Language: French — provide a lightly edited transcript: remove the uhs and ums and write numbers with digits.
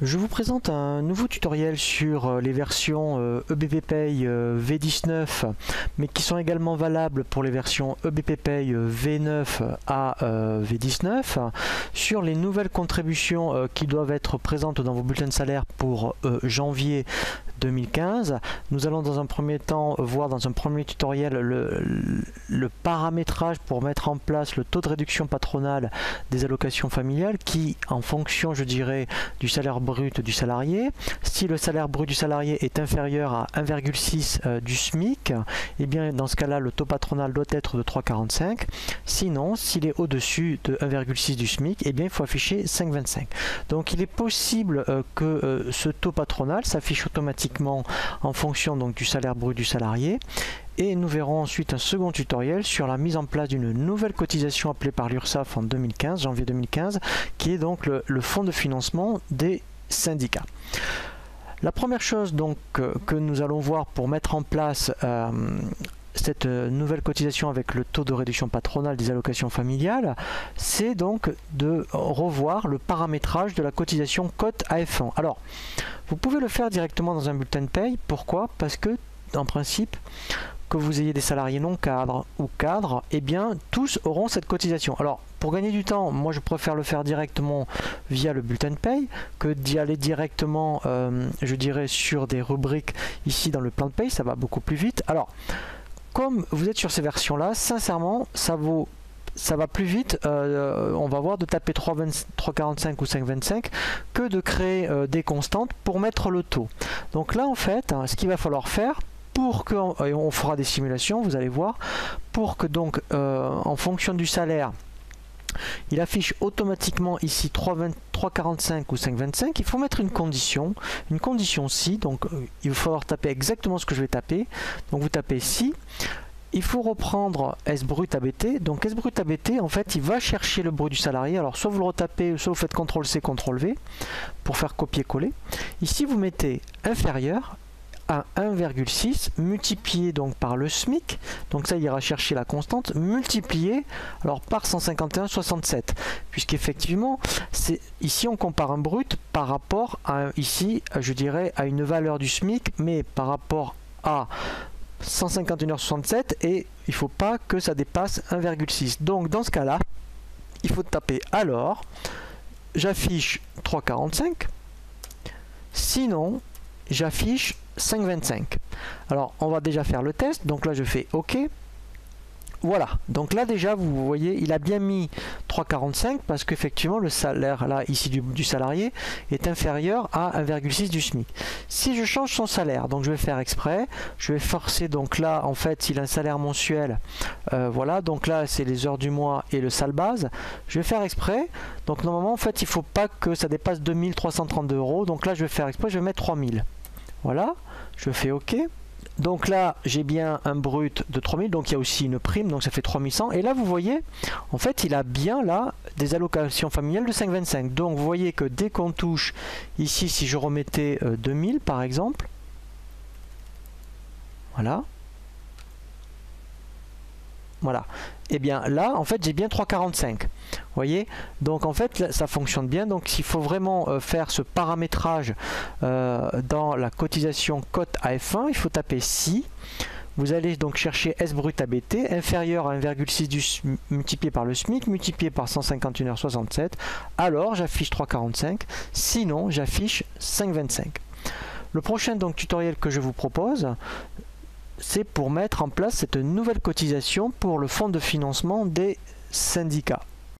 Je vous présente un nouveau tutoriel sur les versions EBPay V19, mais qui sont également valables pour les versions EBPay V9 à V19, sur les nouvelles contributions qui doivent être présentes dans vos bulletins de salaire pour janvier 2015. Nous allons dans un premier temps voir dans un premier tutoriel le paramétrage pour mettre en place le taux de réduction patronale des allocations familiales qui, en fonction, je dirais, du salaire brut du salarié, si le salaire brut du salarié est inférieur à 1,6 du SMIC, et bien dans ce cas-là, le taux patronal doit être de 3,45. Sinon, s'il est au-dessus de 1,6 du SMIC, et bien il faut afficher 5,25. Donc il est possible que ce taux patronal s'affiche automatiquement en fonction donc du salaire brut du salarié. Et nous verrons ensuite un second tutoriel sur la mise en place d'une nouvelle cotisation appelée par l'URSSAF en 2015, janvier 2015, qui est donc le fonds de financement des syndicats. La première chose donc que nous allons voir pour mettre en place cette nouvelle cotisation avec le taux de réduction patronale des allocations familiales, c'est donc de revoir le paramétrage de la cotisation cote AF1. Alors, vous pouvez le faire directement dans un bulletin de paye. Pourquoi? Parce que, en principe, que vous ayez des salariés non cadres ou cadres, eh bien, tous auront cette cotisation. Alors, pour gagner du temps, moi je préfère le faire directement via le bulletin de paye que d'y aller directement, je dirais, sur des rubriques ici dans le plan de paye. Ça va beaucoup plus vite. Alors, comme vous êtes sur ces versions-là, sincèrement, ça va plus vite, on va voir, de taper 3,45 ou 5,25 que de créer des constantes pour mettre le taux. Donc là, en fait, ce qu'il va falloir faire, pour que, et on fera des simulations, vous allez voir, pour que donc, en fonction du salaire, il affiche automatiquement ici 3,45 ou 5,25. Il faut mettre une condition si, donc il va falloir taper exactement ce que je vais taper. Donc vous tapez si. Il faut reprendre SBrut ABT. Donc SBrut ABT, en fait, il va chercher le brut du salarié. Alors soit vous le retapez, soit vous faites CTRL-C, CTRL-V pour faire copier-coller. Ici, vous mettez inférieur à 1,6 multiplié donc par le SMIC, donc ça il ira chercher la constante, multiplié alors par 151,67, puisqu'effectivement ici on compare un brut par rapport à ici je dirais à une valeur du SMIC, mais par rapport à 151,67, et il ne faut pas que ça dépasse 1,6. donc dans ce cas là il faut taper alors j'affiche 3,45, sinon j'affiche 5,25. Alors on va déjà faire le test, donc là je fais OK. Voilà, donc là déjà vous voyez il a bien mis 3,45 parce qu'effectivement le salaire là ici du salarié est inférieur à 1,6 du SMIC. Si je change son salaire, donc je vais faire exprès, je vais forcer, donc là en fait s'il a un salaire mensuel, voilà, donc là c'est les heures du mois et le sale base, je vais faire exprès, donc normalement en fait il faut pas que ça dépasse 2332 €, donc là je vais faire exprès, je vais mettre 3000. Voilà, je fais OK. Donc là, j'ai bien un brut de 3000, donc il y a aussi une prime, donc ça fait 3100. Et là, vous voyez, en fait, il a bien là des allocations familiales de 5,25. Donc vous voyez que dès qu'on touche ici, si je remettais 2000 par exemple, voilà. Voilà, et bien là en fait j'ai bien 3,45. Vous voyez, donc en fait là, ça fonctionne bien. Donc s'il faut vraiment faire ce paramétrage dans la cotisation cote AF1, il faut taper si. Vous allez donc chercher SBrut ABT inférieur à 1,6 multiplié par le SMIC multiplié par 151,67. Alors j'affiche 3,45, sinon j'affiche 5,25. Le prochain donc tutoriel que je vous propose, c'est pour mettre en place cette nouvelle cotisation pour le fonds de financement des syndicats.